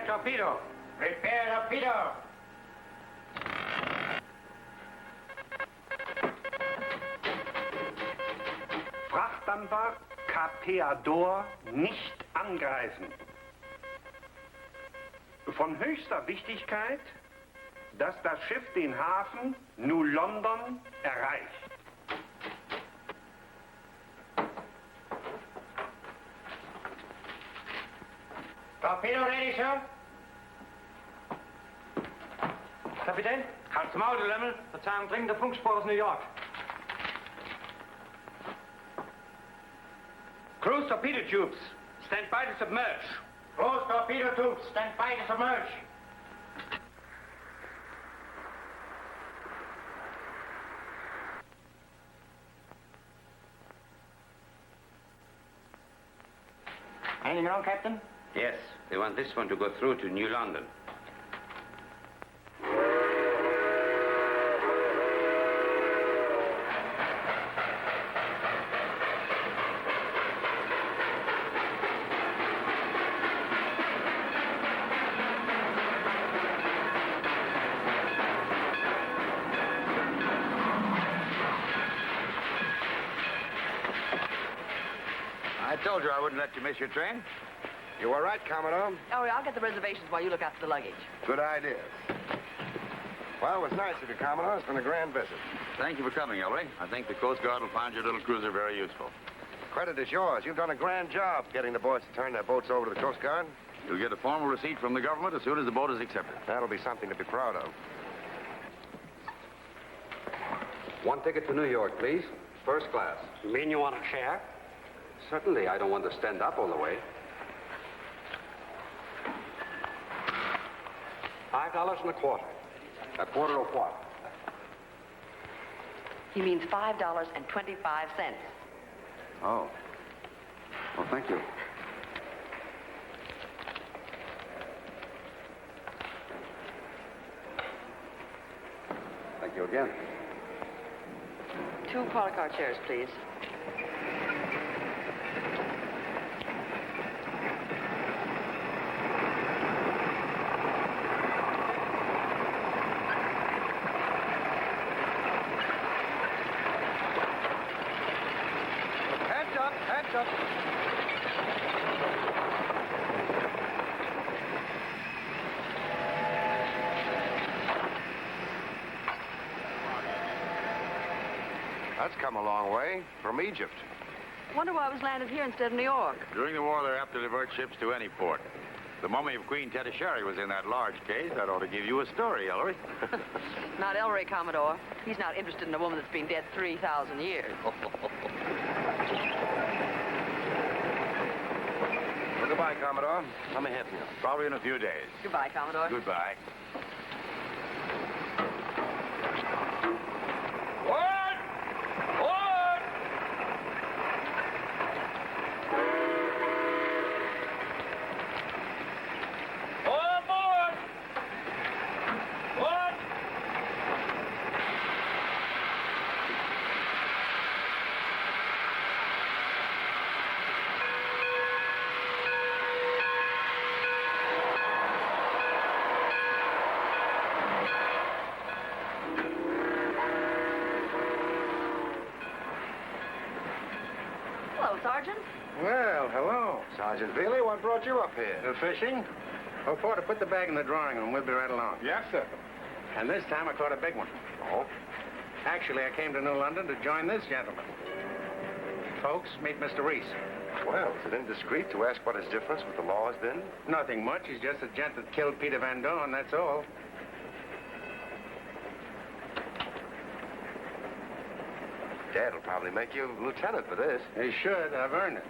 torpedo. Repair torpedo. Frachtdampfer Kapeador nicht angreifen. Von höchster Wichtigkeit, dass das Schiff den Hafen New London erreicht. Torpedo ready, sir. Kapitän, halt's Maul, du Lümmel. Verzeihung, dringender Funkspur aus New York. Cruise torpedo tubes, stand by to submerge. Close torpedo tubes, stand by to submerge. Anything wrong, Captain? Yes, they want this one to go through to New London. I told you I wouldn't let you miss your train. You were right, Commodore. Ellery, I'll get the reservations while you look after the luggage. Good idea. Well, it was nice of you, Commodore. It's been a grand visit. Thank you for coming, Ellery. I think the Coast Guard will find your little cruiser very useful. Credit is yours. You've done a grand job getting the boys to turn their boats over to the Coast Guard. You'll get a formal receipt from the government as soon as the boat is accepted. That'll be something to be proud of. One ticket to New York, please. First class. You mean you want to share? Certainly, I don't want to stand up all the way. $5.25. A quarter of what? He means $5.25. Oh. Well, thank you. Thank you again. 2 parlor car chairs, please. Hands up. That's come a long way from Egypt. Wonder why it was landed here instead of New York. During the war, they're apt to divert ships to any port. The mummy of Queen Tedashari was in that large case. That ought to give you a story, Ellery. Not Ellery, Commodore. He's not interested in a woman that's been dead 3,000 years. Well, goodbye, Commodore. Let me have you. Probably in a few days. Goodbye, Commodore. Goodbye. Hello, Sergeant. Well, hello. Sergeant Bailey, what brought you up here? Fishing? Oh, Porter, put the bag in the drawing room. We'll be right along. Yes, sir. And this time I caught a big one. Oh? Actually, I came to New London to join this gentleman. Folks, meet Mr. Reese. Well, is it indiscreet to ask what his difference with the law has been? Nothing much. He's just a gent that killed Peter Van Dorn, that's all. Dad will probably make you lieutenant for this. He should. I've earned it.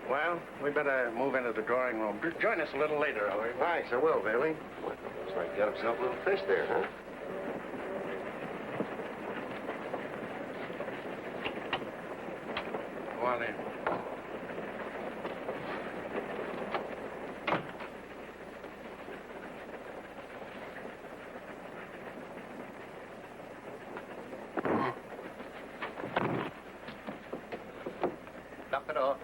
Well, we better move into the drawing room. Join us a little later, all right? Thanks, I will, Bailey. Well, looks like he got himself a little fish there, huh? Go on in. Lock the door.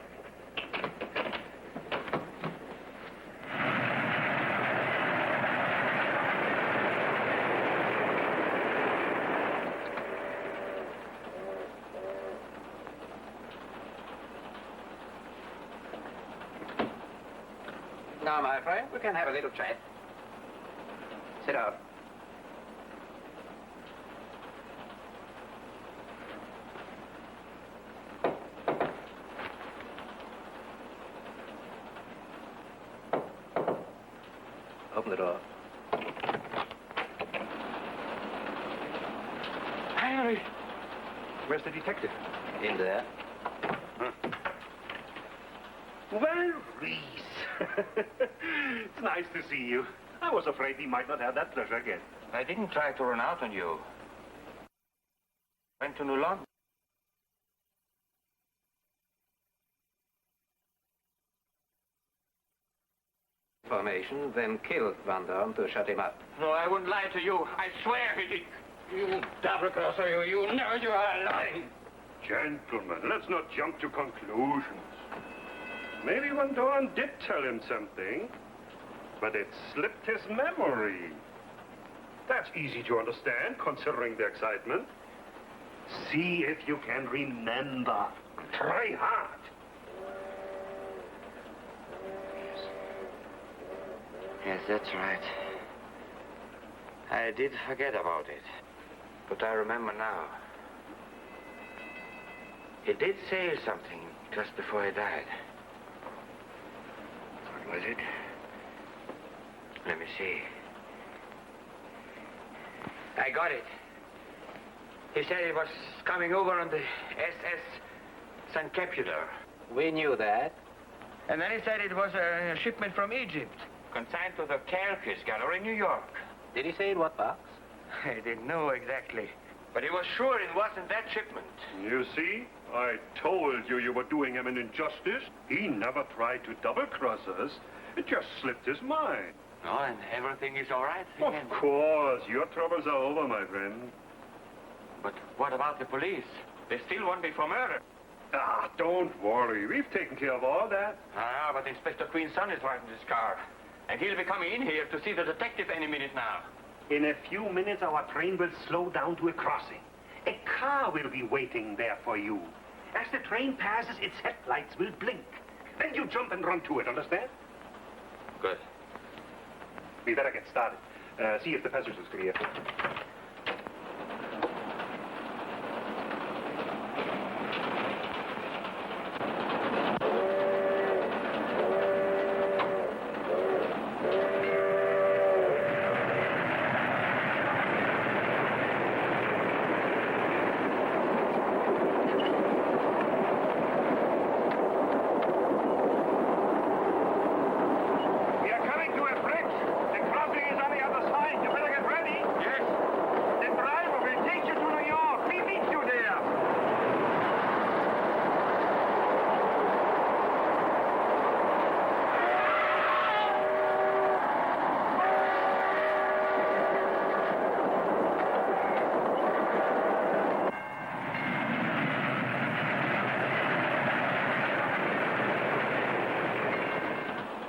Now, my friend, we can have a little chat. Sit down. Open the door. Ellery! Where's the detective? In there. Well, Reese. It's nice to see you. I was afraid we might not have that pleasure again. I didn't try to run out on you. Went to New London. Information, then killed Van Dorn to shut him up. No, I wouldn't lie to you. I swear he did. You double-crosser, you know you are lying. Gentlemen, let's not jump to conclusions. Maybe Van Dorn did tell him something, but it slipped his memory. That's easy to understand, considering the excitement. See if you can remember. Try hard. Yes, that's right. I did forget about it. But I remember now. He did say something just before he died. What was it? Let me see. I got it. He said he was coming over on the SS St. Capular. We knew that. And then he said it was a shipment from Egypt, consigned to the Carcass Gallery in New York. Did he say in what box? I didn't know exactly, but he was sure it wasn't that shipment. You see, I told you you were doing him an injustice. He never tried to double-cross us. It just slipped his mind. No, and everything is all right Of again. course, your troubles are over, my friend. But what about the police? They still want me for murder. Ah, don't worry. We've taken care of all that. Ah, but Inspector Queen's son is driving this car. And he'll be coming in here to see the detective any minute now. In a few minutes, our train will slow down to a crossing. A car will be waiting there for you. As the train passes, its headlights will blink. Then you jump and run to it, understand? Good. We better get started. See if the passage is clear. We are coming to a bridge. The crossing is on the other side. You better get ready. Yes. The driver will take you to New York. We meet you there.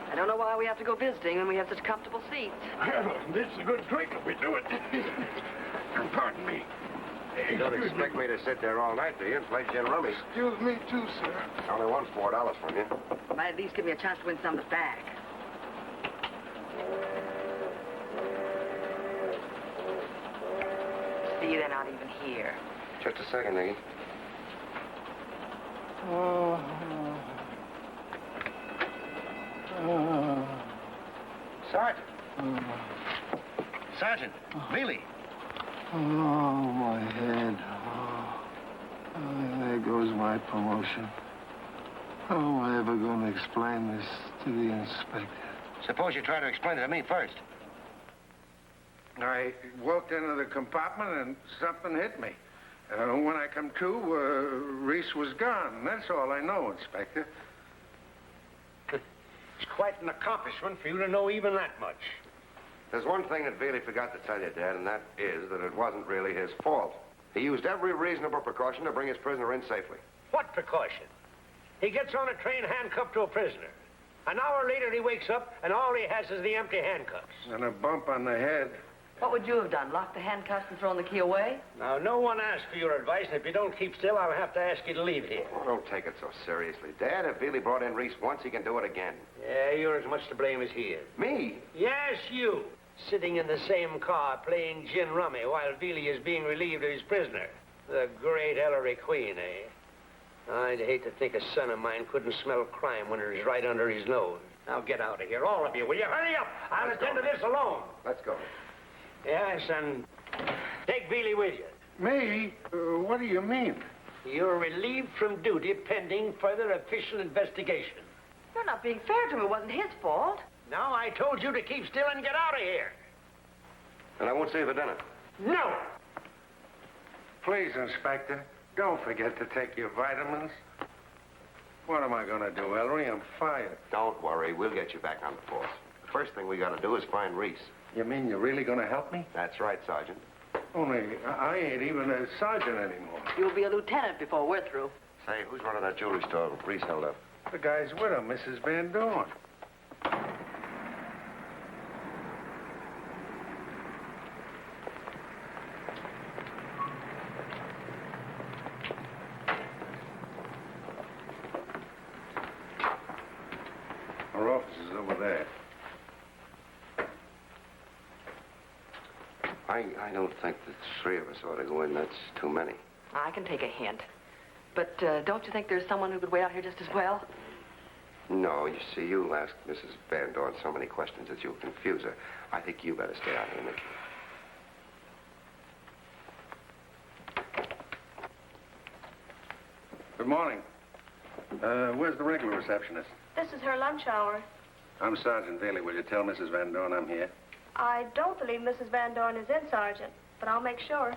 I don't know why we have to go visiting when we have such comfortable seats. This is a good drink if we do it. Pardon me. You don't expect me to sit there all night, do you, and play gin rummy? Excuse me, too, sir. I only won $4 from you. Might at least give me a chance to win some of it back. See, they're not even here. Just a second, Nicky. Sergeant. Sergeant. Bailey. Oh, my head. There goes my promotion. How am I ever going to explain this to the inspector? Suppose you try to explain it to me first. I walked into the compartment and something hit me. When I come to, Reese was gone. That's all I know, Inspector. It's quite an accomplishment for you to know even that much. There's one thing that Bailey forgot to tell you, Dad, and that is that it wasn't really his fault. He used every reasonable precaution to bring his prisoner in safely. What precaution? He gets on a train handcuffed to a prisoner. An hour later, he wakes up, and all he has is the empty handcuffs. And a bump on the head. What would you have done? Locked the handcuffs and thrown the key away? Now, no one asked for your advice, and if you don't keep still, I'll have to ask you to leave here. Oh, don't take it so seriously. Dad, if Veely brought in Reese once, he can do it again. Yeah, you're as much to blame as he is. Me? Yes, you. Sitting in the same car playing gin rummy while Veely is being relieved of his prisoner. The great Ellery Queen, eh? I'd hate to think a son of mine couldn't smell crime when it was right under his nose. Now get out of here, all of you. Will you hurry up? I'll attend to this alone. Let's go. Yes, and take Veely with you. Me? What do you mean? You're relieved from duty pending further official investigation. You're not being fair to him. It wasn't his fault. Now, I told you to keep still and get out of here. And I won't see you for dinner. No! Please, Inspector, don't forget to take your vitamins. What am I going to do, Ellery? I'm fired. Don't worry. We'll get you back on the force. The first thing we got to do is find Reese. You mean you're really going to help me? That's right, Sergeant. Only I ain't even a sergeant anymore. You'll be a lieutenant before we're through. Say, who's running that jewelry store Reese held up? The guy's with her, Mrs. Van Dorn. Her office is over there. I don't think the three of us ought to go in. That's too many. I can take a hint. But don't you think there's someone who could wait out here just as well? No, you see, you'll ask Mrs. Van Dorn so many questions that you'll confuse her. I think you better stay out here, Nicky. Good morning. Where's the regular receptionist? This is her lunch hour. I'm Sergeant Veely. Will you tell Mrs. Van Dorn I'm here? I don't believe Mrs. Van Dorn is in, Sergeant, but I'll make sure.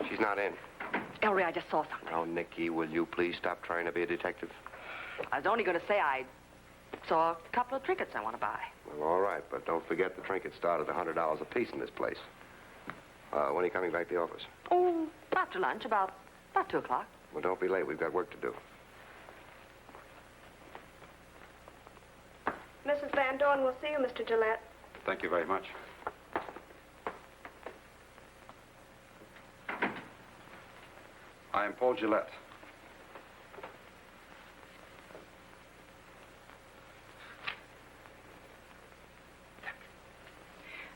She's not in. Ellery, I just saw something. Now, Nicky, will you please stop trying to be a detective? I was only going to say I saw a couple of trinkets I want to buy. Well, all right, but don't forget the trinkets start at $100 apiece in this place. When are you coming back to the office? Oh, after lunch, about 2 o'clock. Well, don't be late. We've got work to do. Mrs. Van Dorn will see you, Mr. Gillette. Thank you very much. I am Paul Gillette.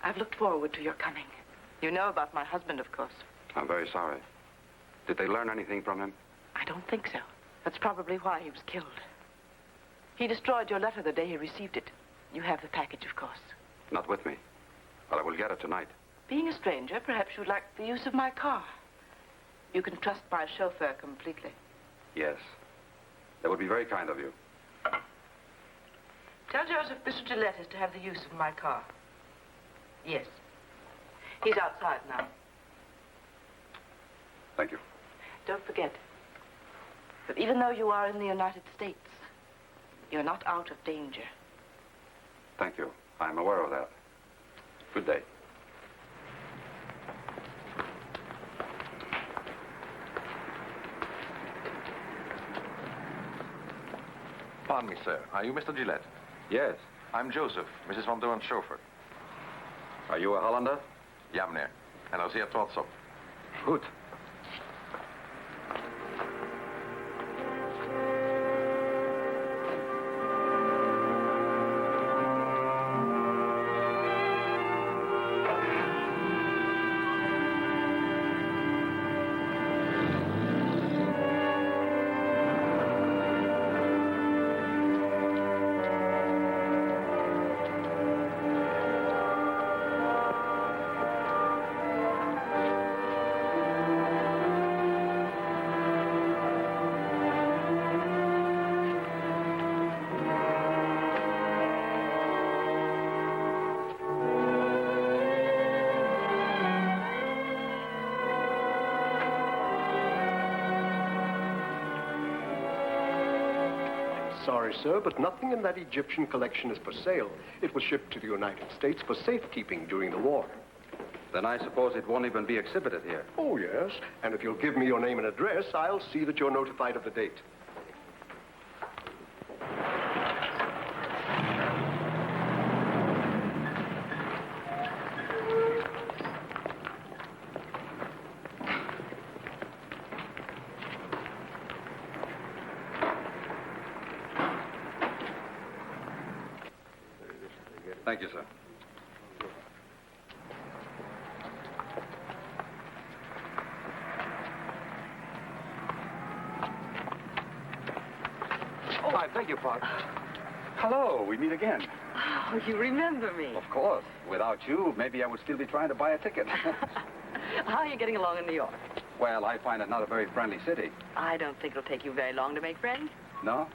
I've looked forward to your coming. You know about my husband, of course. I'm very sorry. Did they learn anything from him? I don't think so. That's probably why he was killed. He destroyed your letter the day he received it. You have the package, of course. Not with me. Well, I will get it tonight. Being a stranger, perhaps you'd like the use of my car. You can trust my chauffeur completely. Yes. That would be very kind of you. Tell Joseph Mr. Gillette is to have the use of my car. Yes. He's outside now. Thank you. Don't forget that even though you are in the United States, you're not out of danger. Thank you. I'm aware of that. Good day. Pardon me, sir. Are you Mr. Gillette? Yes. I'm Joseph, Mrs. Van Doorn's chauffeur. Are you a Hollander? Ja, meneer. En daar zeer trots op. Goed. sorry, sir, but nothing in that Egyptian collection is for sale. It was shipped to the United States for safekeeping during the war. Then I suppose it won't even be exhibited here. Oh, yes. And if you'll give me your name and address, I'll see that you're notified of the date. Thank you, sir. Oh, I beg your pardon. Hello, we meet again. Oh, you remember me. Of course. Without you, maybe I would still be trying to buy a ticket. How are you getting along in New York? Well, I find it not a very friendly city. I don't think it'll take you very long to make friends. No?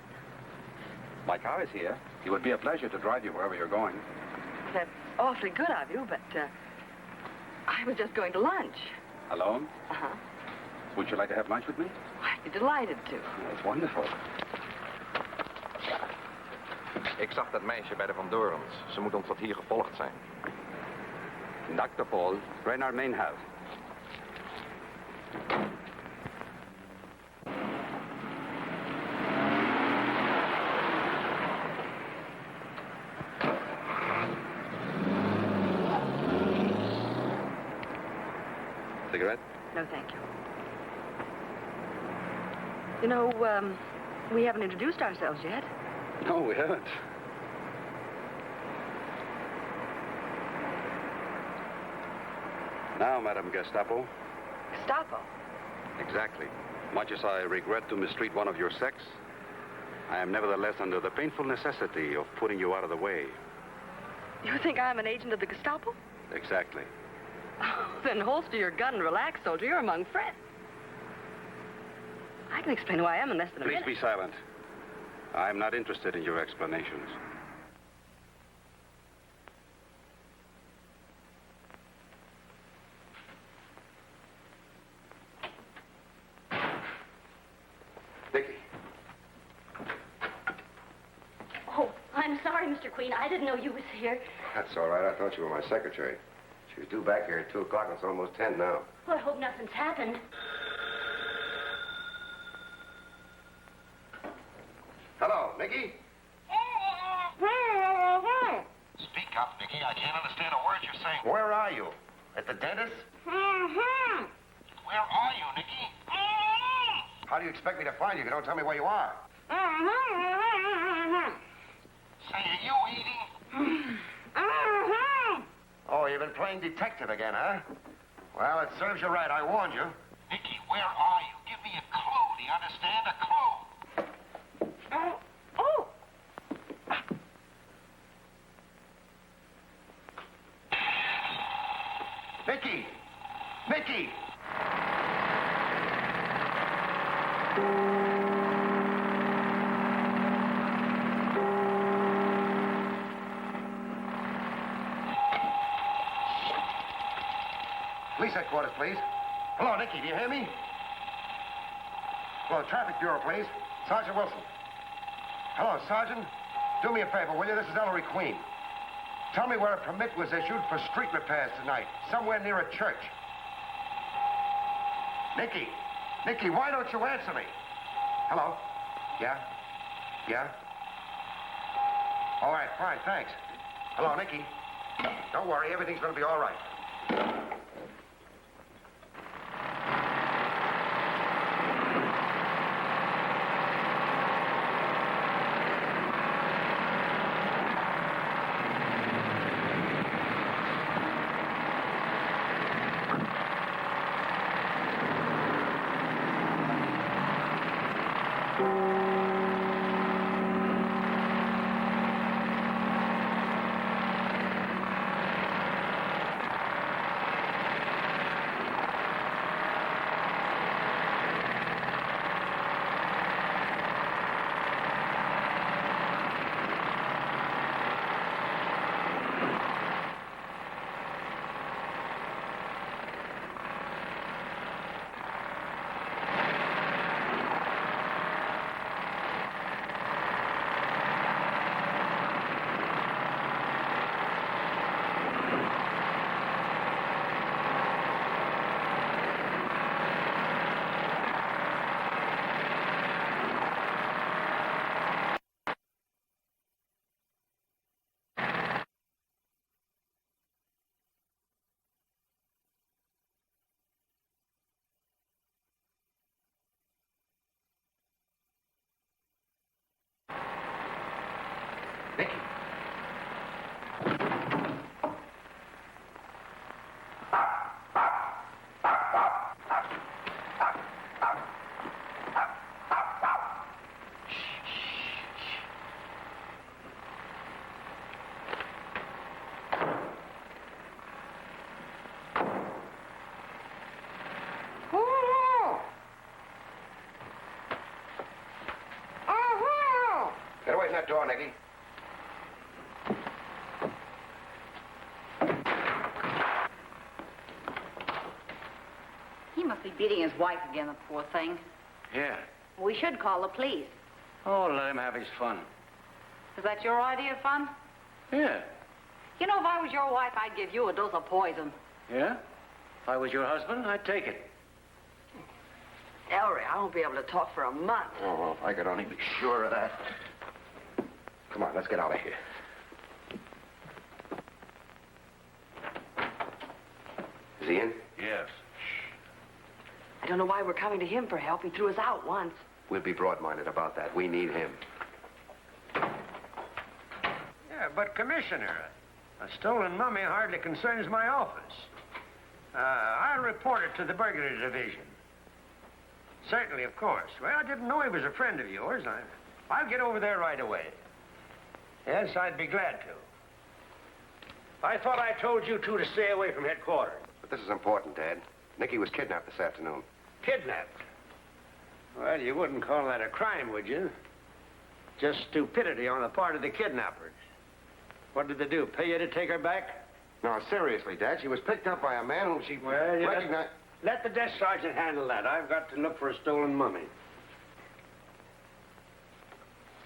My car is here. It would be a pleasure to drive you wherever you're going. That's awfully good of you, but I was just going to lunch. Alone? Uh-huh. Would you like to have lunch with me? I'd be delighted to. That's wonderful. Ik zag dat meisje bij de Van Dorens. Ze moet ons tot hier gevolgd zijn. Dr. Paul, rijd naar mijn huis. Cigarette? No, thank you. You know, we haven't introduced ourselves yet. No, we haven't. Now, Madam Gestapo. Gestapo? Exactly. Much as I regret to mistreat one of your sex, I am nevertheless under the painful necessity of putting you out of the way. You think I'm an agent of the Gestapo? Exactly. Oh, then holster your gun and relax, soldier. You're among friends. I can explain who I am in less than a Please minute. be silent. I am not interested in your explanations. Nicky. Oh, I'm sorry, Mr. Queen. I didn't know you was here. That's all right. I thought you were my secretary. She was due back here at 2 o'clock, and it's almost 10 now. Well, I hope nothing's happened. Hello, Nicky? Speak up, Nicky. I can't understand a word you're saying. Where are you? At the dentist? Where are you, Nicky? How do you expect me to find you if you don't tell me where you are? Say, are you eating? Oh, you've been playing detective again, huh? Well, it serves you right. I warned you. Nicky, where are you? Give me a clue. Do you understand? A clue. Nicky! Nicky! Police headquarters, please. Hello, Nicky, do you hear me? Hello, Traffic Bureau, please. Sergeant Wilson. Hello, Sergeant. Do me a favor, will you? This is Ellery Queen. Tell me where a permit was issued for street repairs tonight, somewhere near a church. Nicky! Nicky, why don't you answer me? Hello? Yeah? Yeah? All right, fine, thanks. Hello, Nicky. Don't worry, everything's gonna be all right. Tighten that door, Nicky. He must be beating his wife again, the poor thing. Yeah. We should call the police. Oh, let him have his fun. Is that your idea of fun? Yeah. You know, if I was your wife, I'd give you a dose of poison. Yeah? If I was your husband, I'd take it. Ellery, I won't be able to talk for a month. Oh, well, if I could only be sure of that. Come on, let's get out of here. Is he in? Yes. I don't know why we're coming to him for help. He threw us out once. We'll be broad-minded about that. We need him. Yeah, but, Commissioner, a stolen mummy hardly concerns my office. I'll report it to the burglary division. Certainly, of course. Well, I didn't know he was a friend of yours. I'll get over there right away. Yes, I'd be glad to. I thought I told you two to stay away from headquarters. But this is important, Dad. Nicky was kidnapped this afternoon. Kidnapped? Well, you wouldn't call that a crime, would you? Just stupidity on the part of the kidnappers. What did they do, pay you to take her back? No, seriously, Dad. She was picked up by a man whom she Well, you recognized... Let the desk sergeant handle that. I've got to look for a stolen mummy.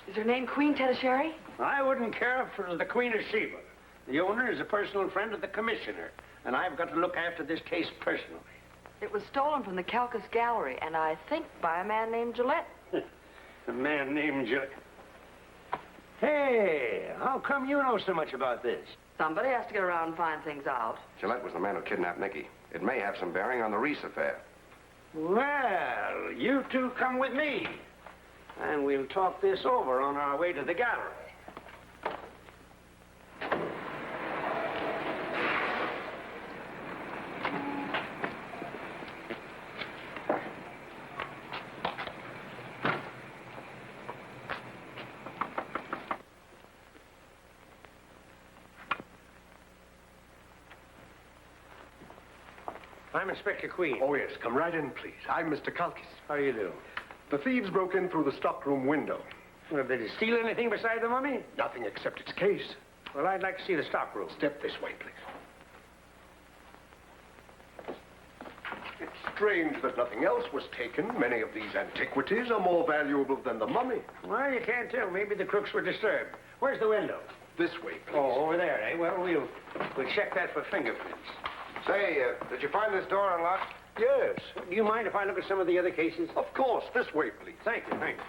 Is her name Queen Tedasheri? I wouldn't care if it was the Queen of Sheba. The owner is a personal friend of the commissioner, and I've got to look after this case personally. It was stolen from the Calcus Gallery, and I think by a man named Gillette. A man named Gillette. Hey, how come you know so much about this? Somebody has to get around and find things out. Gillette was the man who kidnapped Nicky. It may have some bearing on the Reese affair. Well, you two come with me, and we'll talk this over on our way to the gallery. I'm Inspector Queen. Oh, yes. Come right in, please. I'm Mr. Kalkis. How do you do? The thieves broke in through the stockroom window. Well, did they steal anything beside the mummy? Nothing except its case. Well, I'd like to see the stockroom. Step this way, please. It's strange that nothing else was taken. Many of these antiquities are more valuable than the mummy. Well, you can't tell. Maybe the crooks were disturbed. Where's the window? This way, please. Oh, over there, eh? Well, we'll check that for fingerprints. Say, did you find this door unlocked? Yes. Do you mind if I look at some of the other cases? Of course. This way, please. Thank you, thank you.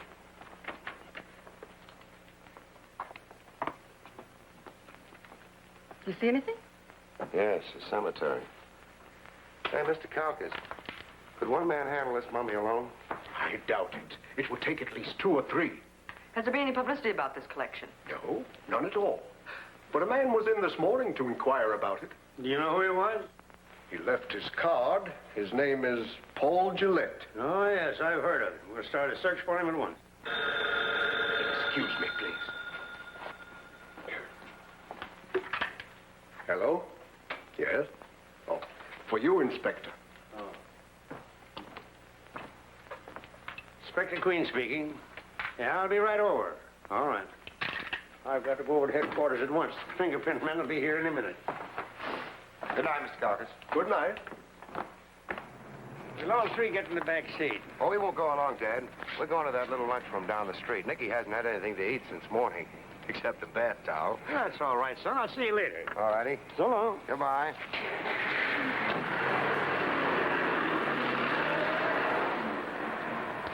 You see anything? Yes, a cemetery. Hey, Mr. Kalkis, could one man handle this mummy alone? I doubt it. It would take at least 2 or 3. Has there been any publicity about this collection? No, none at all. But a man was in this morning to inquire about it. Do you know who he was? He left his card. His name is Paul Gillette. Oh, yes, I've heard of him. We'll start a search for him at once. Excuse me, please. Hello? Yes? Oh, for you, Inspector. Oh. Inspector Queen speaking. Yeah, I'll be right over. All right. I've got to go over to headquarters at once. The fingerprint men will be here in a minute. Good night, Mr. Kalkis. Good night. We'll all three get in the back seat. Oh, we won't go along, Dad. We're going to that little lunchroom down the street. Nicky hasn't had anything to eat since morning, except a bath towel. That's all right, son. I'll see you later. All righty. So long. Goodbye.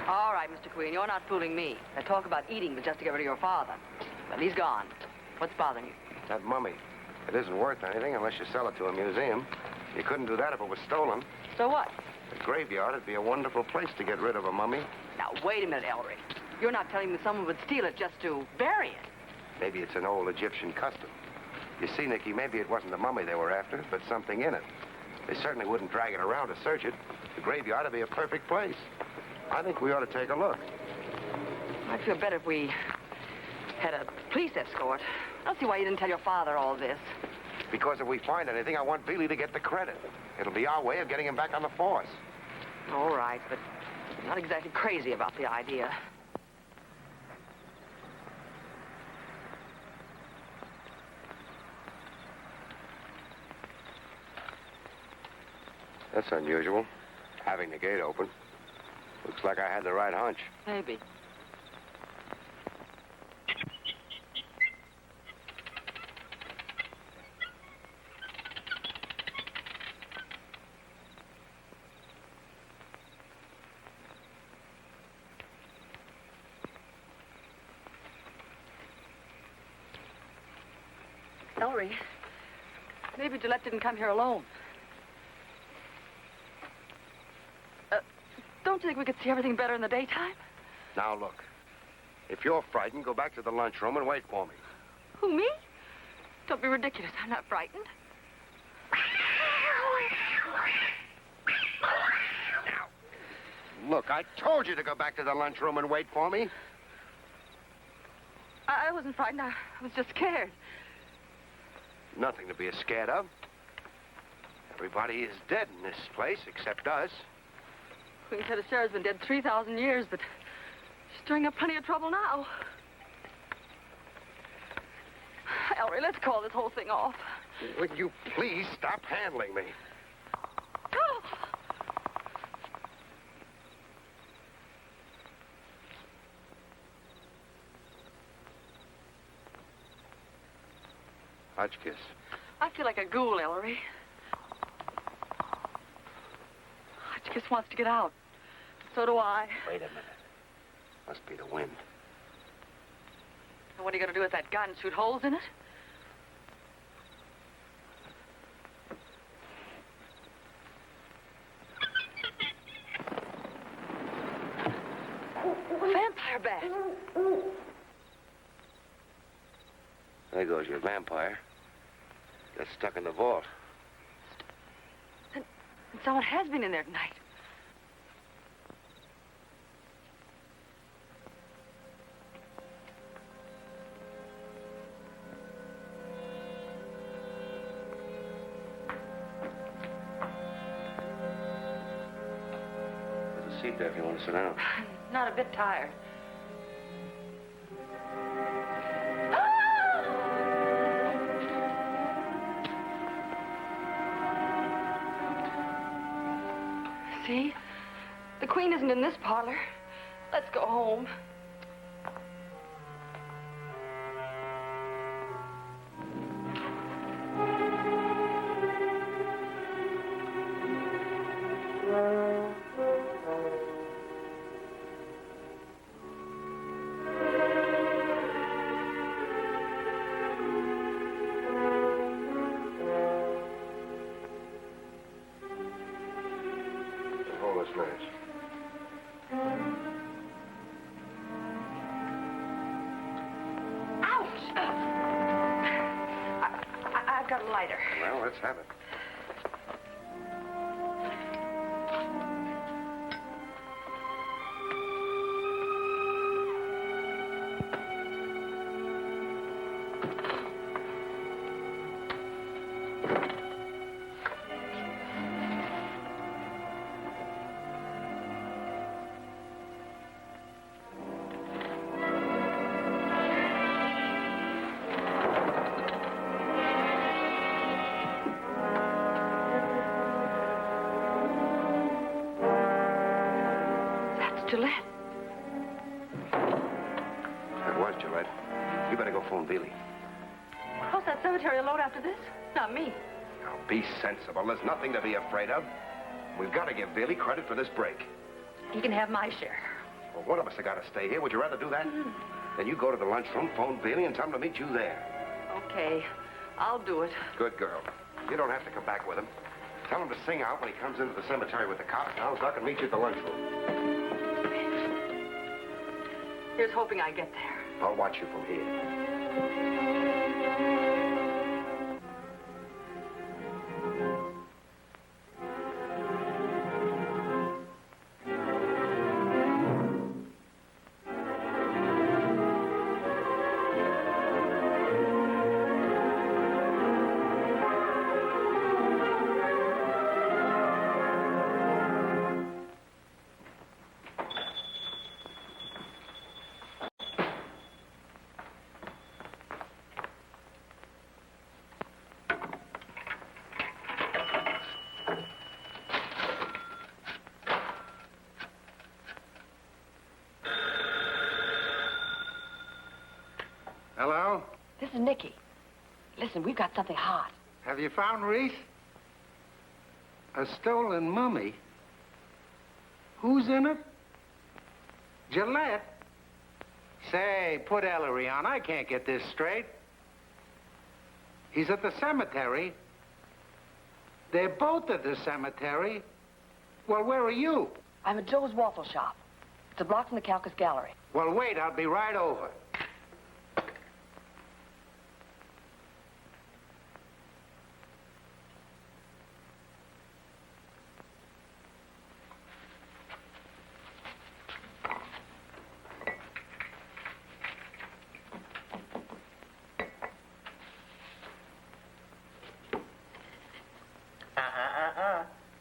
All right, Mr. Queen, you're not fooling me. That talk about eating was just to get rid of your father. Well, he's gone. What's bothering you? That mummy. It isn't worth anything unless you sell it to a museum. You couldn't do that if it was stolen. So what? The graveyard would be a wonderful place to get rid of a mummy. Now, wait a minute, Ellery. You're not telling me someone would steal it just to bury it. Maybe it's an old Egyptian custom. You see, Nicky, maybe it wasn't the mummy they were after, but something in it. They certainly wouldn't drag it around to search it. The graveyard would be a perfect place. I think we ought to take a look. I'd feel better if we had a police escort. I don't see why you didn't tell your father all this. Because if we find anything, I want Bealey to get the credit. It'll be our way of getting him back on the force. All right, but I'm not exactly crazy about the idea. That's unusual. Having the gate open. Looks like I had the right hunch. Maybe. Ellery, maybe Gillette didn't come here alone. Don't you think we could see everything better in the daytime? Now, look. If you're frightened, go back to the lunchroom and wait for me. Who, me? Don't be ridiculous. I'm not frightened. Look, I told you to go back to the lunchroom and wait for me. I wasn't frightened. I was just scared. Nothing to be scared of. Everybody is dead in this place except us. Queen Tedashera's been dead 3,000 years, but she's stirring up plenty of trouble now. Ellery, let's call this whole thing off. Would you please stop handling me? Oh. Hotchkiss. I feel like a ghoul, Ellery. Hotchkiss wants to get out. So do I. Wait a minute. Must be the wind. And what are you going to do with that gun? Shoot holes in it? A vampire bat. There goes your vampire. Got stuck in the vault. And someone has been in there tonight. There's a seat there if you want to sit down. Not a bit tired. See? The Queen isn't in this parlor. Let's go home. Hold this match. I've got a lighter. Well, let's have it. Gillette. That was Gillette. You better go phone Veely. Cross that cemetery alone after this? Not me. Now, be sensible. There's nothing to be afraid of. We've got to give Veely credit for this break. He can have my share. Well, one of us has got to stay here. Would you rather do that? Mm-hmm. Then you go to the lunchroom, phone Veely, and tell him to meet you there. Okay. I'll do it. Good girl. You don't have to come back with him. Tell him to sing out when he comes into the cemetery with the cops. Now, so I can meet you at the lunchroom. Here's hoping I get there. I'll watch you from here. this is Nicky. Listen, we've got something hot. Have you found Reese? A stolen mummy? Who's in it? Gillette? Say, put Ellery on. I can't get this straight. He's at the cemetery. They're both at the cemetery. Well, where are you? I'm at Joe's Waffle Shop. It's a block from the Calcas Gallery. Well, wait, I'll be right over.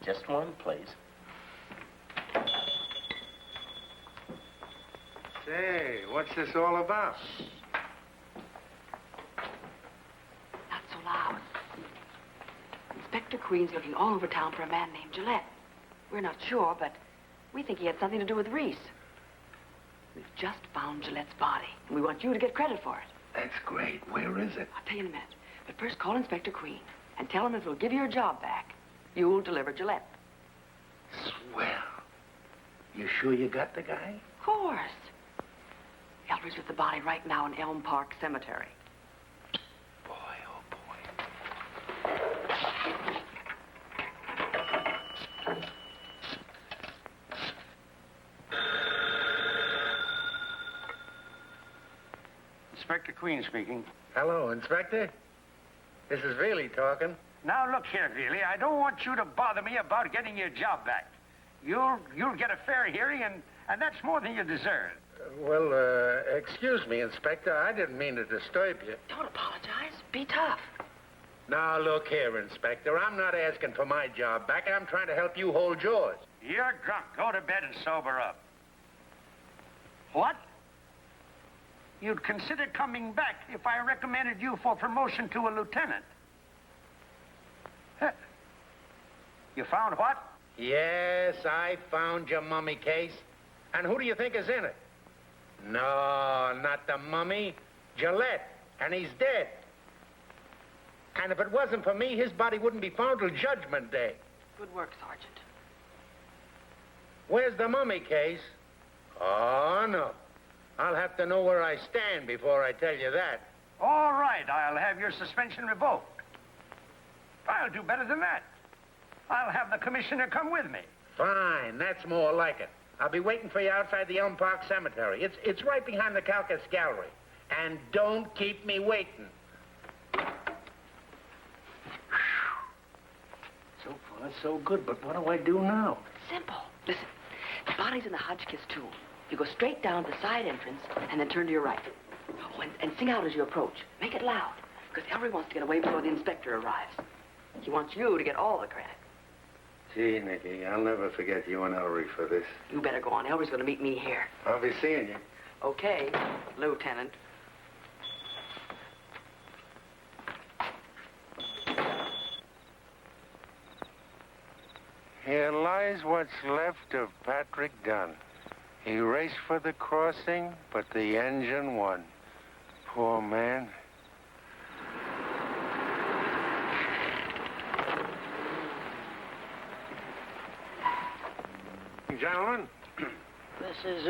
Just one, please. Say, what's this all about? Not so loud. Inspector Queen's looking all over town for a man named Gillette. We're not sure, but we think he had something to do with Reese. We've just found Gillette's body, and we want you to get credit for it. That's great. Where is it? I'll tell you in a minute. But first, call Inspector Queen and tell him if he'll give you your job back, you'll deliver Gillette. Swell. You sure you got the guy? Of course. Ellery's with the body right now in Elm Park Cemetery. Boy, oh boy. Inspector Queen speaking. Hello, Inspector. This is Veely talking. Now, look here, Veely. I don't want you to bother me about getting your job back. You'll get a fair hearing, and that's more than you deserve. Excuse me, Inspector. I didn't mean to disturb you. Don't apologize. Be tough. Now, look here, Inspector. I'm not asking for my job back. I'm trying to help you hold yours. You're drunk. Go to bed and sober up. What? You'd consider coming back if I recommended you for promotion to a lieutenant. Huh. You found what? Yes, I found your mummy case. And who do you think is in it? No, not the mummy. Gillette. And he's dead. And if it wasn't for me, his body wouldn't be found till Judgment Day. Good work, Sergeant. Where's the mummy case? Oh, no. I'll have to know where I stand before I tell you that. All right, I'll have your suspension revoked. I'll do better than that. I'll have the commissioner come with me. Fine, that's more like it. I'll be waiting for you outside the Elm Park Cemetery. It's right behind the Calcas Gallery. And don't keep me waiting. So far, so good, but what do I do now? Simple. Listen, the body's in the Hotchkiss tomb. You go straight down the side entrance and then turn to your right. Oh, and sing out as you approach. Make it loud, because Ellery wants to get away before the inspector arrives. He wants you to get all the credit. Gee, Nicky, I'll never forget you and Ellery for this. You better go on. Ellery's going to meet me here. I'll be seeing you. Okay, Lieutenant. Here lies what's left of Patrick Dunn. He raced for the crossing, but the engine won. Poor man. Gentlemen. This is,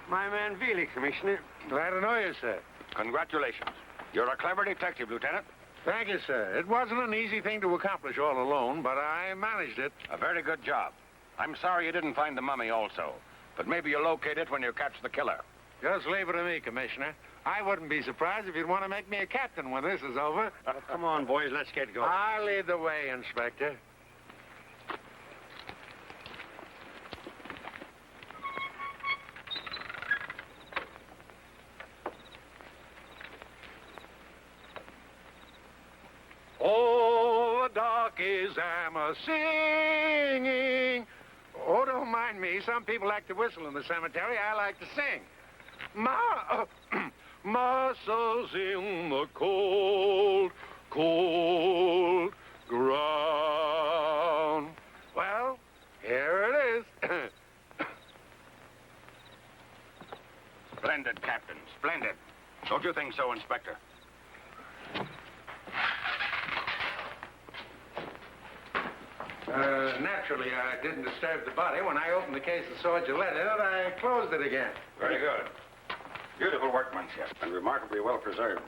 my man Veely, Commissioner. Glad to know you, sir. Congratulations. You're a clever detective, Lieutenant. Thank you, sir. It wasn't an easy thing to accomplish all alone, but I managed it. A very good job. I'm sorry you didn't find the mummy also, but maybe you'll locate it when you catch the killer. Just leave it to me, Commissioner. I wouldn't be surprised if you'd want to make me a captain when this is over. Come on, boys, let's get going. I'll lead the way, Inspector. Oh, the darkies am a singing. Oh, don't mind me. Some people like to whistle in the cemetery. I like to sing. Muscles in the cold, cold ground. Well, here it is. Splendid, Captain. Splendid. Don't you think so, Inspector? Naturally, I didn't disturb the body. When I opened the case and saw Gillette in it, I closed it again. Very good. Beautiful workmanship and remarkably well preserved.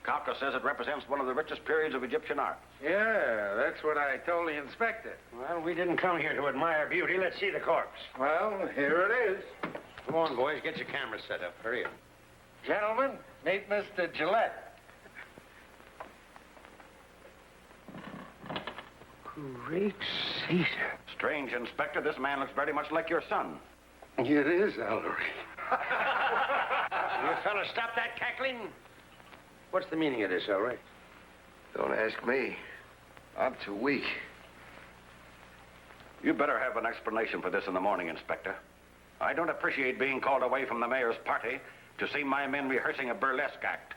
Kafka says it represents one of the richest periods of Egyptian art. Yeah, that's what I told the inspector. Well, we didn't come here to admire beauty. Let's see the corpse. Well, here it is. Come on, boys. Get your cameras set up. Hurry up. Gentlemen, meet Mr. Gillette. Great Caesar. Strange, Inspector. This man looks very much like your son. It is, Ellery. You fellas stop that cackling. What's the meaning of this, Ellery? Don't ask me. I'm too weak. You better have an explanation for this in the morning, Inspector. I don't appreciate being called away from the mayor's party to see my men rehearsing a burlesque act.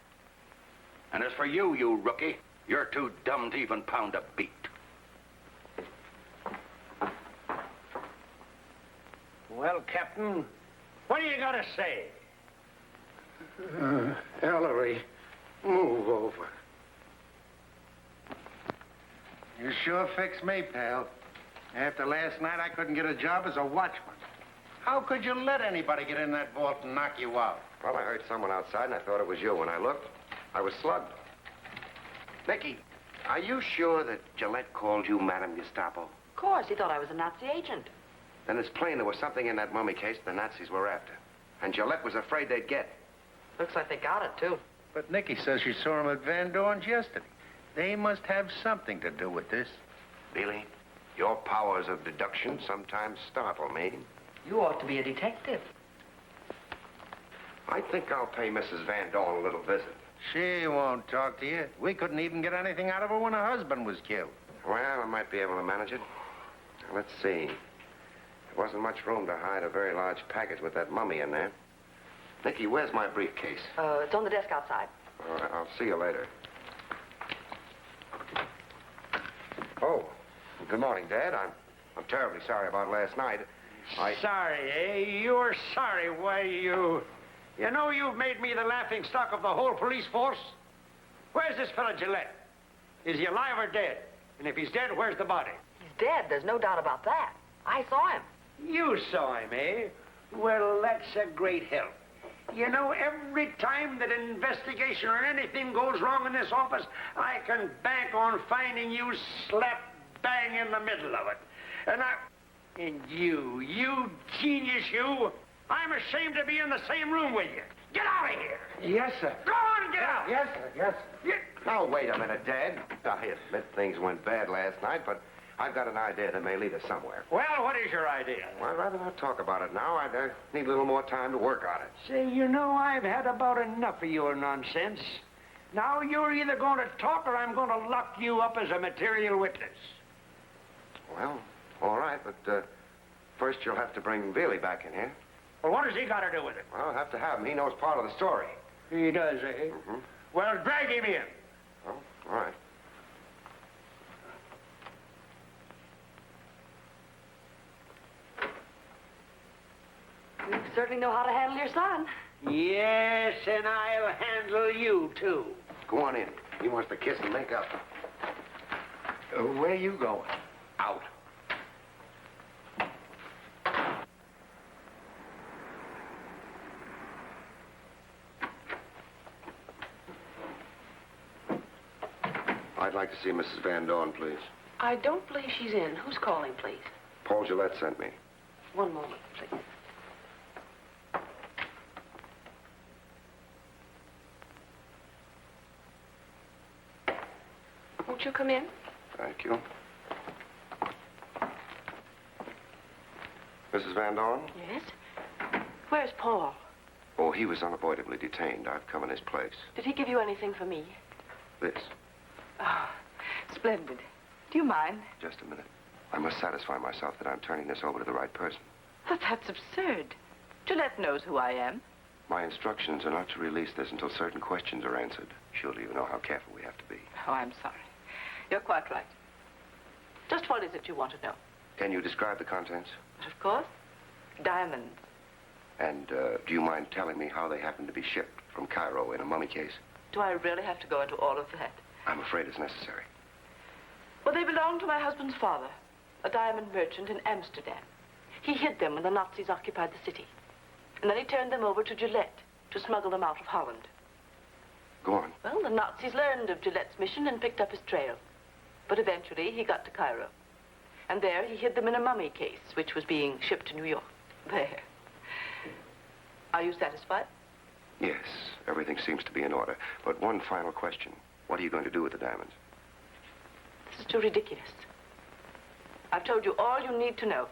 And as for you, you rookie, you're too dumb to even pound a beat. Well, Captain, what do you got to say? Ellery, move over. You sure fixed me, pal. After last night, I couldn't get a job as a watchman. How could you let anybody get in that vault and knock you out? Well, I heard someone outside, and I thought it was you. When I looked, I was slugged. Nicky, are you sure that Gillette called you Madame Gestapo? Of course, he thought I was a Nazi agent. Then it's plain there was something in that mummy case the Nazis were after. And Gillette was afraid they'd get. Looks like they got it, too. But Nicky says she saw him at Van Dorn's yesterday. They must have something to do with this. Billy, your powers of deduction sometimes startle me. You ought to be a detective. I think I'll pay Mrs. Van Dorn a little visit. She won't talk to you. We couldn't even get anything out of her when her husband was killed. Well, I might be able to manage it. Let's see. There wasn't much room to hide a very large package with that mummy in there. Nicky, where's my briefcase? It's on the desk outside. All right, I'll see you later. Oh, good morning, Dad. I'm terribly sorry about last night. Sorry, eh? You're sorry. Why, you know you've made me the laughing stock of the whole police force? Where's this fella Gillette? Is he alive or dead? And if he's dead, where's the body? He's dead. There's no doubt about that. I saw him. You saw him, eh? Well, that's a great help. You know, every time that an investigation or anything goes wrong in this office, I can bank on finding you slap bang in the middle of it. And you genius, you, I'm ashamed to be in the same room with you. Get out of here. Yes, sir. Go on and get out. Yes, sir. Yes. Now, wait a minute, Dad. I admit things went bad last night, but I've got an idea that may lead us somewhere. Well, what is your idea? Well, I'd rather not talk about it now. I need a little more time to work on it. Say, you know, I've had about enough of your nonsense. Now you're either going to talk or I'm going to lock you up as a material witness. Well, all right, but first you'll have to bring Billy back in here. Well, what has he got to do with it? Well, I'll have to have him. He knows part of the story. He does, eh? Mm-hmm. Well, drag him in. Oh, all right. You certainly know how to handle your son. Yes, and I'll handle you, too. Go on in. He wants to kiss and make up. Where you going? Out. I'd like to see Mrs. Van Dorn, please. I don't believe she's in. Who's calling, please? Paul Gillette sent me. One moment, please. Won't you come in? Thank you. Mrs. Van Dorn? Yes? Where's Paul? Oh, he was unavoidably detained. I've come in his place. Did he give you anything for me? This. Oh, splendid. Do you mind? Just a minute. I must satisfy myself that I'm turning this over to the right person. But that's absurd. Gillette knows who I am. My instructions are not to release this until certain questions are answered. Surely you know how careful we have to be. Oh, I'm sorry. You're quite right. Just what is it you want to know? Can you describe the contents? But of course. Diamonds. And do you mind telling me how they happen to be shipped from Cairo in a mummy case? Do I really have to go into all of that? I'm afraid it's necessary. Well, they belong to my husband's father. a diamond merchant in Amsterdam. He hid them when the Nazis occupied the city. And then he turned them over to Gillette to smuggle them out of Holland. Go on. Well, the Nazis learned of Gillette's mission and picked up his trail. But eventually, he got to Cairo. And there, he hid them in a mummy case, which was being shipped to New York. There. Are you satisfied? Yes, everything seems to be in order. But one final question. What are you going to do with the diamonds? This is too ridiculous. I've told you all you need to know.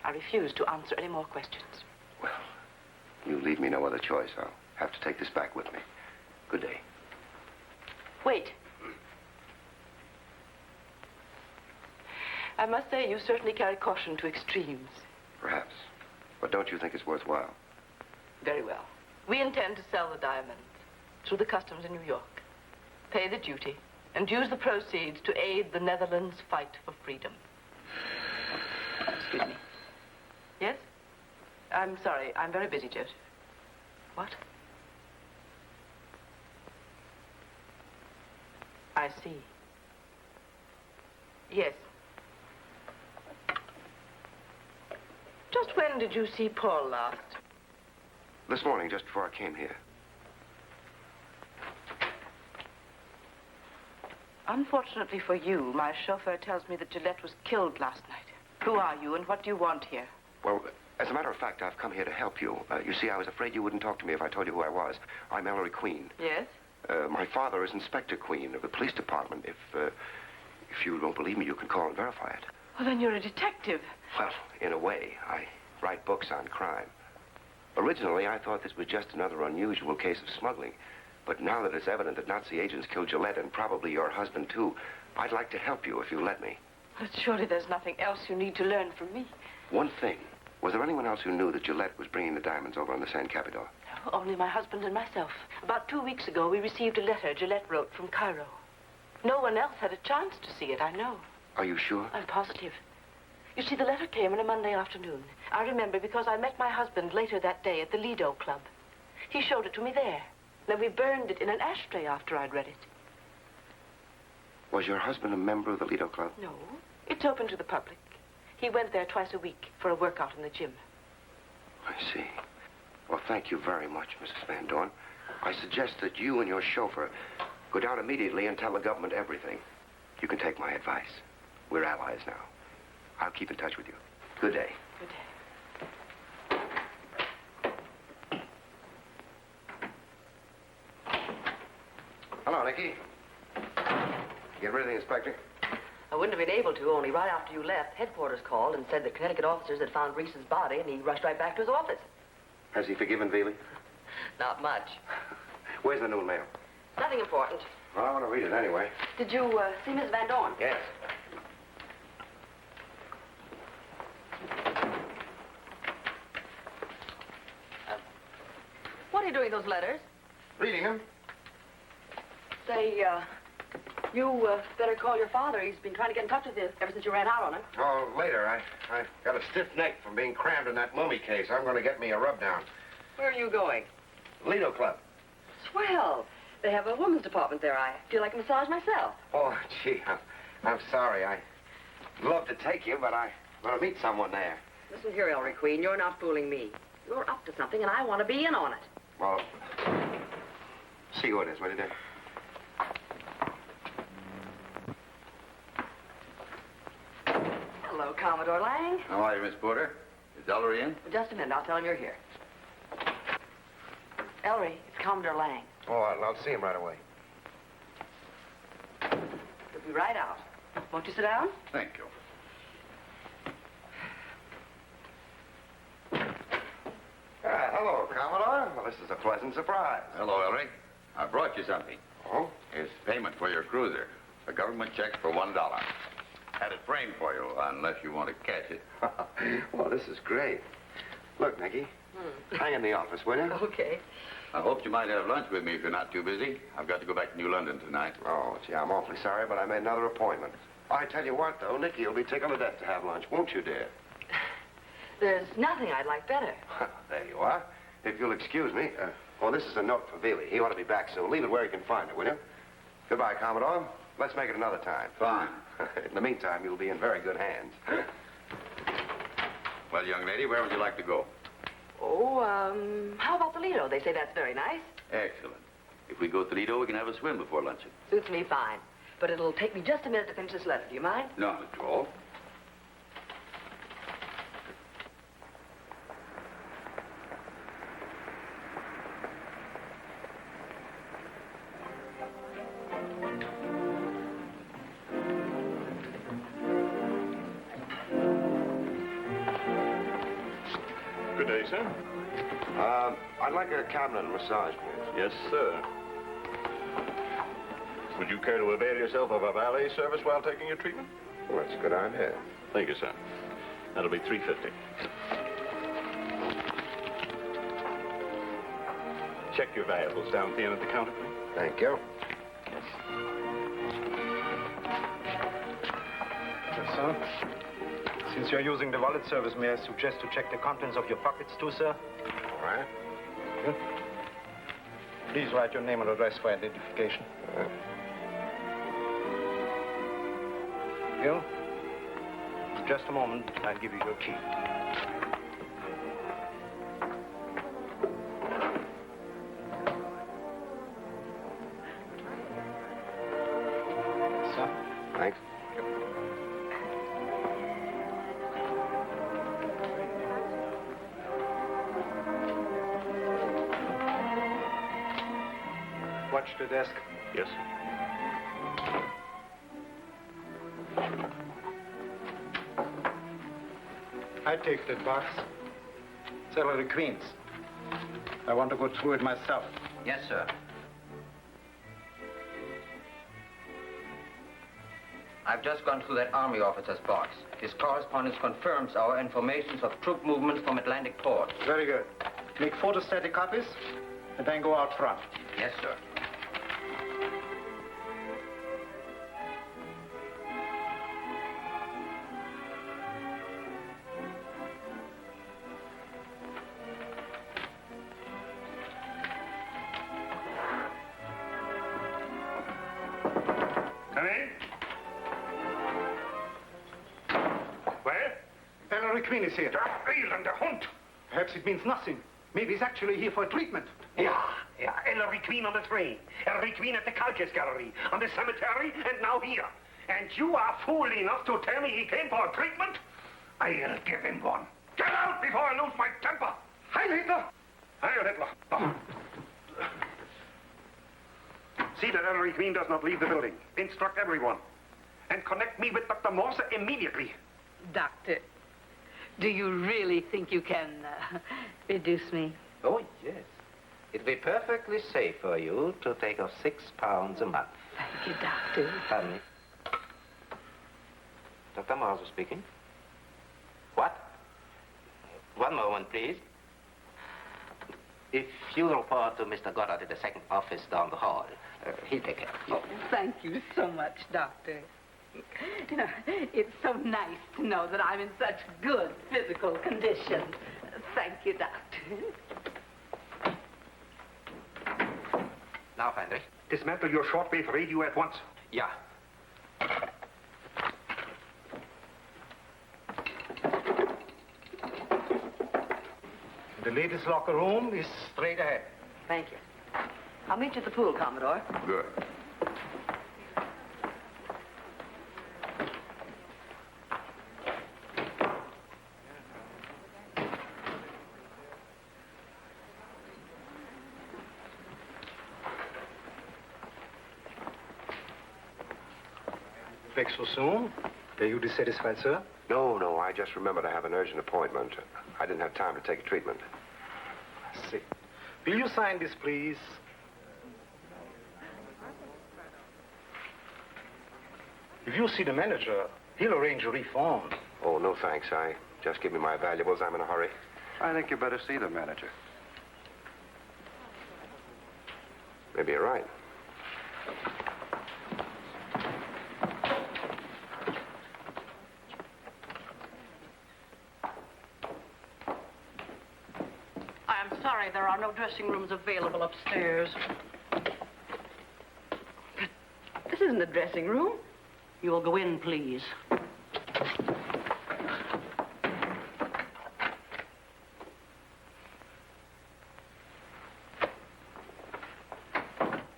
I refuse to answer any more questions. Well, you leave me no other choice. I'll have to take this back with me. Good day. Wait. I must say, you certainly carry caution to extremes. Perhaps. But don't you think it's worthwhile? Very well. We intend to sell the diamonds through the customs in New York, pay the duty, and use the proceeds to aid the Netherlands' fight for freedom. Excuse me. Yes? I'm sorry. I'm very busy, Joseph. What? I see. Yes. Just when did you see Paul last? This morning, just before I came here. Unfortunately for you, my chauffeur tells me that Gillette was killed last night. Who are you and what do you want here? Well, as a matter of fact, I've come here to help you. You see, I was afraid you wouldn't talk to me if I told you who I was. I'm Ellery Queen. Yes? My father is Inspector Queen of the police department. If you don't believe me, you can call and verify it. Well, then you're a detective. Well, in a way. I write books on crime. Originally, I thought this was just another unusual case of smuggling. But now that it's evident that Nazi agents killed Gillette and probably your husband, too, I'd like to help you if you let me. But surely there's nothing else you need to learn from me. One thing. Was there anyone else who knew that Gillette was bringing the diamonds over on the San Capitol? No, only my husband and myself. About 2 weeks ago, we received a letter Gillette wrote from Cairo. No one else had a chance to see it, I know. Are you sure? I'm positive. You see, the letter came on a Monday afternoon. I remember because I met my husband later that day at the Lido Club. He showed it to me there. Then we burned it in an ashtray after I'd read it. Was your husband a member of the Lido Club? No. It's open to the public. He went there twice a week for a workout in the gym. I see. Well, thank you very much, Mrs. Van Dorn. I suggest that you and your chauffeur go down immediately and tell the government everything. You can take my advice. We're allies now. I'll keep in touch with you. Good day. Good day. Hello, Nicky. Get rid of the inspector? I wouldn't have been able to, only right after you left, headquarters called and said that Connecticut officers had found Reese's body, and he rushed right back to his office. Has he forgiven Veely? Not much. Where's the new mail? Nothing important. Well, I want to read it anyway. Did you see Miss Van Dorn? Yes. What are you doing with those letters? Reading them. Say, you better call your father. He's been trying to get in touch with you ever since you ran out on him. Oh, later. I got a stiff neck from being crammed in that mummy case. I'm going to get me a rub down. Where are you going? Lido Club. Swell. They have a women's department there. I feel like a massage myself. Oh, gee, I'm sorry. I'd love to take you, but I'm going to meet someone there. Listen here, Ellery Queen. You're not fooling me. You're up to something, and I want to be in on it. Well, see who it is, will you, dear? Hello, Commodore Lang. How are you, Miss Porter? Is Ellery in? Just a minute. I'll tell him you're here. Ellery, it's Commodore Lang. Oh, I'll see him right away. He'll be right out. Won't you sit down? Thank you. Hello, Commodore. Well, this is a pleasant surprise. Hello, Ellery. I brought you something. Oh? It's payment for your cruiser. A government check for $1. Had it framed for you, unless you want to cash it. Well, this is great. Look, Nicky, hang in the office, will you? Okay. I hoped you might have lunch with me if you're not too busy. I've got to go back to New London tonight. Oh, gee, I'm awfully sorry, but I made another appointment. I tell you what, though, Nicky will be tickled to death to have lunch, won't you, dear? There's nothing I'd like better. There you are. If you'll excuse me. This is a note for Veely. He ought to be back soon. Leave it where he can find it, will you? Goodbye, Commodore. Let's make it another time. Fine. In the meantime, you'll be in very good hands. Well, young lady, where would you like to go? Oh, how about Toledo? They say that's very nice. Excellent. If we go to Toledo, we can have a swim before luncheon. Suits me fine. But it'll take me just a minute to finish this letter. Do you mind? Not at all. Good day, sir. I'd like a cabinet and massage, please. Yes, sir. Would you care to avail yourself of a valet service while taking your treatment? Well, that's a good idea. Thank you, sir. That'll be $3.50. Check your valuables down at the end of the counter, please. Thank you. Yes, sir. Since you're using the wallet service, may I suggest to check the contents of your pockets too, sir? All right. Good. Please write your name and address for identification. Gil, in just a moment, I'll give you your key. Sir? Thanks. Watch the desk. Yes, I take that box. It's Ellery Queen's. I want to go through it myself. Yes, sir. I've just gone through that Army officer's box. His correspondence confirms our informations of troop movements from Atlantic Port. Very good. Make photostatic copies, and then go out front. Yes, sir. Come in. Where? Ellery Queen is here. and the hunt. Perhaps it means nothing. Maybe he's actually here for treatment. Yeah. Ellery Queen on the train. Ellery Queen at the Couches Gallery. On the cemetery, and now here. And you are fool enough to tell me he came for treatment? I'll give him one. Get out before I lose my temper. Heil Hitler! Heil Hitler! Oh. See that Ellery Queen does not leave the building. Instruct everyone. And connect me with Dr. Morse immediately. Doctor, do you really think you can reduce me? Oh, yes. It'd be perfectly safe for you to take off £6 a month. Thank you, Doctor. Pardon me. Dr. Morse speaking. What? One moment, please. If you'll report to Mr. Goddard in the second office down the hall, he'll take care of you. Oh, thank you so much, Doctor. You know, it's so nice to know that I'm in such good physical condition. Thank you, Doctor. Now, Heinrich. Dismantle your shortwave radio at once. Yeah. The ladies' locker room is straight ahead. Thank you. I'll meet you at the pool, Commodore. Good. Back so soon? Are you dissatisfied, sir? No, I just remembered I have an urgent appointment. I didn't have time to take a treatment. I see. Will you sign this, please? If you see the manager, he'll arrange a refund. Oh, no thanks. Just give me my valuables. I'm in a hurry. I think you better see the manager. Maybe you're right. I'm sorry, there are no dressing rooms available upstairs. But this isn't a dressing room. You will go in, please.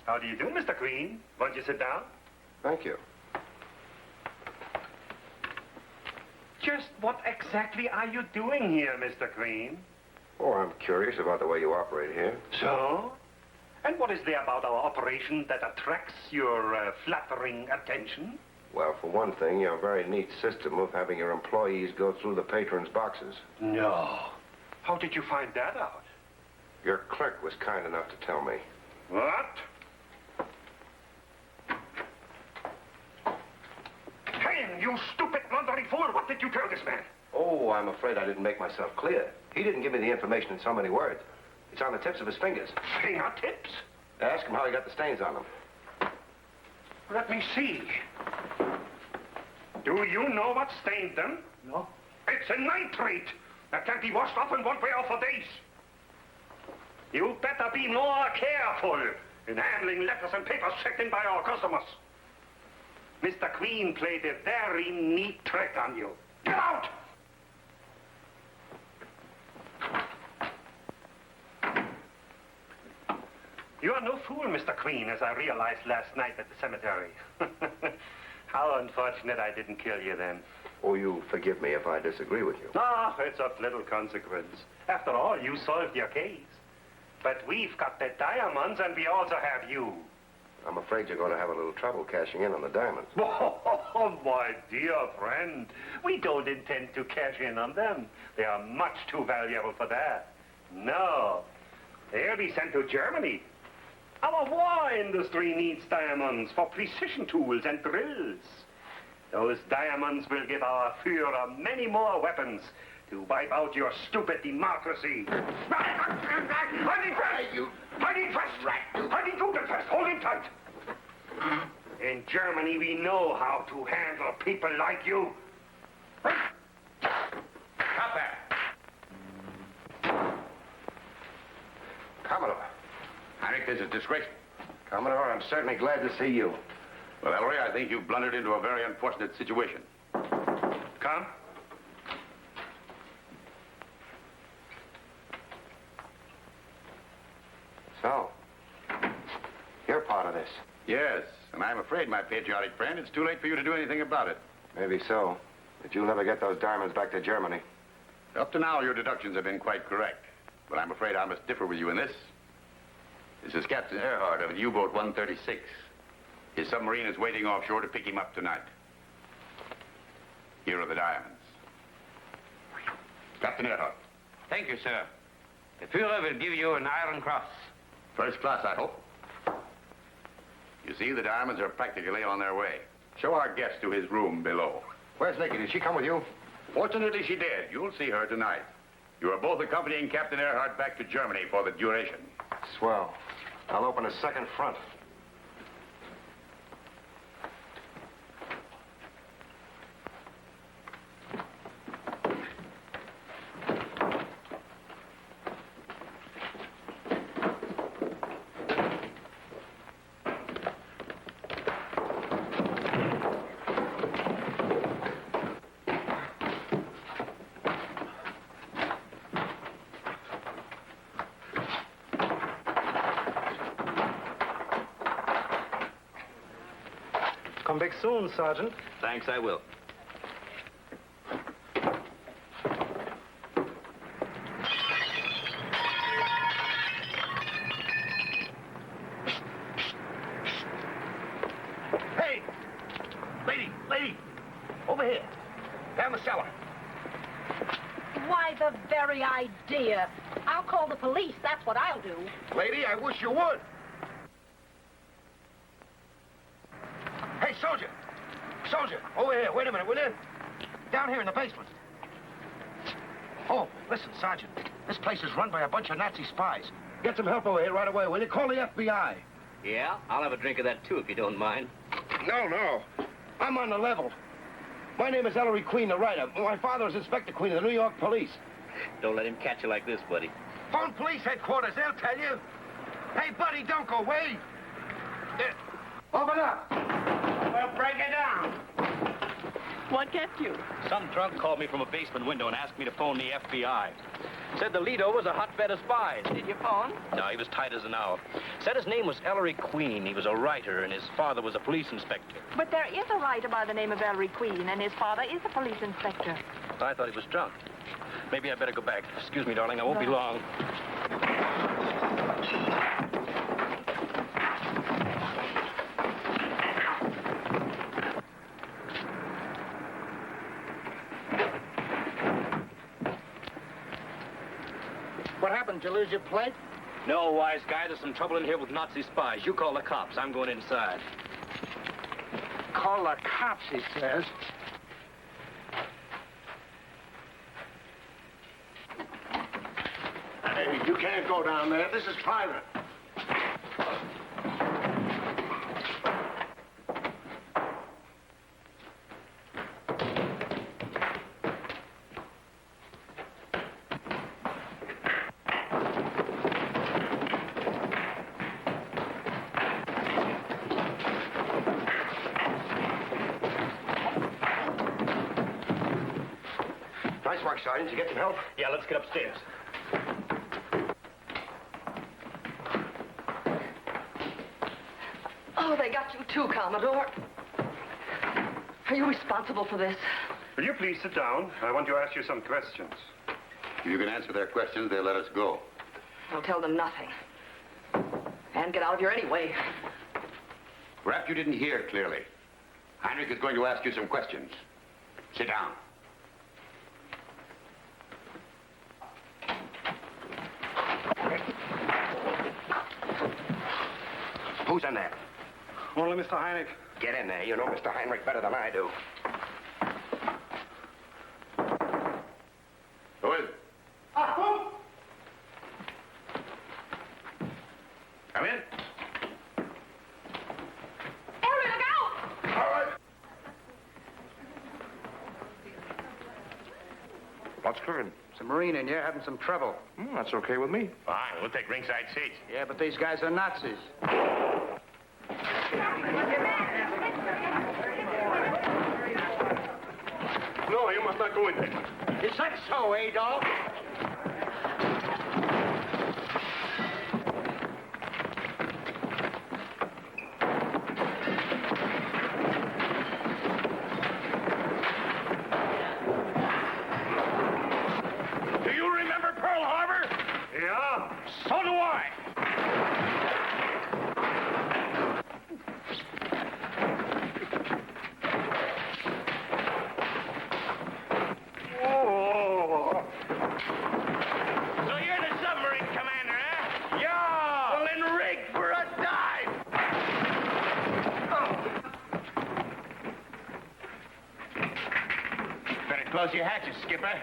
How do you do, Mr. Queen? Won't you sit down? Thank you. Just what exactly are you doing here, Mr. Queen? Oh, I'm curious about the way you operate here. So? And what is there about our operation that attracts your flattering attention? Well, for one thing, your very neat system of having your employees go through the patrons' boxes. No. How did you find that out? Your clerk was kind enough to tell me. What? Hey, you stupid, blundering fool! What did you tell this man? Oh, I'm afraid I didn't make myself clear. He didn't give me the information in so many words. It's on the tips of his fingers. Fingertips? Ask him how he got the stains on them. Let me see. Do you know what stained them? No. It's a nitrate that can't be washed off and won't wear off for days. You better be more careful in handling letters and papers checked in by our customers. Mr. Queen played a very neat trick on you. Get out! You are no fool, Mr. Queen, as I realized last night at the cemetery. How unfortunate I didn't kill you then. Oh, you forgive me if I disagree with you. Ah, it's of little consequence. After all, you solved your case. But we've got the diamonds, and we also have you. I'm afraid you're going to have a little trouble cashing in on the diamonds. Oh, my dear friend. We don't intend to cash in on them. They are much too valuable for that. No. They'll be sent to Germany. Our war industry needs diamonds for precision tools and drills. Those diamonds will give our Führer many more weapons to wipe out your stupid democracy. Hiding fast! Hiding fast! Hiding fast! Hold him tight! In Germany, we know how to handle people like you. Stop that. Commodore. I think this is disgraceful. Commodore, I'm certainly glad to see you. Well, Ellery, I think you've blundered into a very unfortunate situation. Come. So, you're part of this. Yes, and I'm afraid, my patriotic friend, it's too late for you to do anything about it. Maybe so. But you'll never get those diamonds back to Germany. Up to now, your deductions have been quite correct. But I'm afraid I must differ with you in this. This is Captain Earhart of U-boat 136. His submarine is waiting offshore to pick him up tonight. Here are the diamonds. Captain Earhart. Thank you, sir. The Führer will give you an Iron Cross. First class, I hope. You see, the diamonds are practically on their way. Show our guest to his room below. Where's Nikki? Did she come with you? Fortunately, she did. You'll see her tonight. You are both accompanying Captain Earhart back to Germany for the duration. Swell. I'll open a second front. Come back soon, Sergeant. Thanks, I will. Hey! Lady! Over here. Down the cellar. Why, the very idea. I'll call the police, that's what I'll do. Lady, I wish you would. Hey, soldier! Soldier, over here. Wait a minute, will you? Down here in the basement. Oh, listen, Sergeant. This place is run by a bunch of Nazi spies. Get some help over here right away, will you? Call the FBI. Yeah, I'll have a drink of that, too, if you don't mind. No. I'm on the level. My name is Ellery Queen, the writer. My father is Inspector Queen of the New York Police. Don't let him catch you like this, buddy. Phone police headquarters, they'll tell you. Hey, buddy, don't go away. Open up! We'll break it down. What kept you? Some drunk called me from a basement window and asked me to phone the FBI. Said the Lido was a hotbed of spies. Did you phone? No, he was tight as an owl. Said his name was Ellery Queen. He was a writer, and his father was a police inspector. But there is a writer by the name of Ellery Queen, and his father is a police inspector. I thought he was drunk. Maybe I better go back. Excuse me, darling, I won't be long. What happened? Did you lose your plate? No, wise guy. There's some trouble in here with Nazi spies. You call the cops. I'm going inside. Call the cops, he says. Hey, you can't go down there. This is private. Nice work, Sergeant. Did you get some help? Yeah, let's get upstairs. Oh, they got you too, Commodore. Are you responsible for this? Will you please sit down? I want to ask you some questions. If you can answer their questions, they'll let us go. I'll tell them nothing. And get out of here anyway. Perhaps you didn't hear clearly. Heinrich is going to ask you some questions. Sit down. Who's in there? Only Mr. Heinrich. Get in there. You know Mr. Heinrich better than I do. Who is it? Come in. Ellery, look out! All right. What's cooking? It's a Marine in here having some trouble. That's okay with me. Fine, we'll take ringside seats. Yeah, but these guys are Nazis. No, you must not go in there. Is that so, Adolf? Do you remember Pearl Harbor? Yeah. So do I. Oh. So you're the submarine commander, huh? Yeah. Well, then rig for a dive. Better close your hatches, Skipper.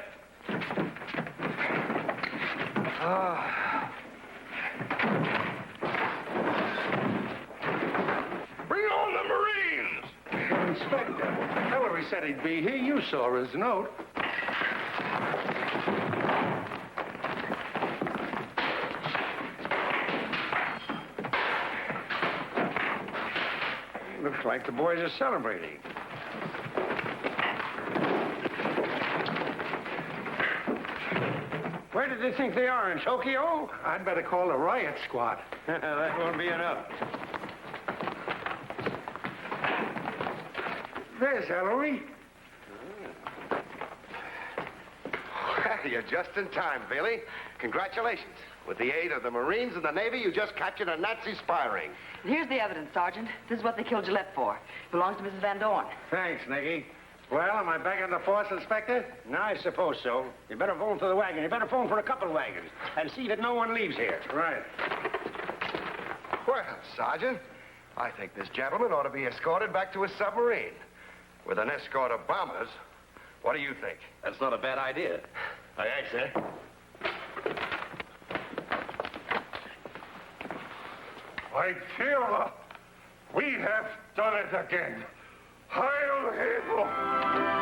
Bring on the Marines. Inspector, Ellery said he'd be here. You saw his note. Looks like the boys are celebrating. Where did they think they are, in Tokyo? I'd better call the riot squad. That won't be enough. There's Ellery. Well, you're just in time, Bailey. Congratulations. With the aid of the Marines and the Navy, you just captured a Nazi spy ring. Here's the evidence, Sergeant. This is what they killed Gillette for. It belongs to Mrs. Van Dorn. Thanks, Nicky. Well, am I back on the force, Inspector? No, I suppose so. You better phone for the wagon. You better phone for a couple wagons and see that no one leaves here. Right. Well, Sergeant, I think this gentleman ought to be escorted back to his submarine. With an escort of bombers. What do you think? That's not a bad idea. Aye, aye, sir. My Führer, we have done it again. Heil Hitler!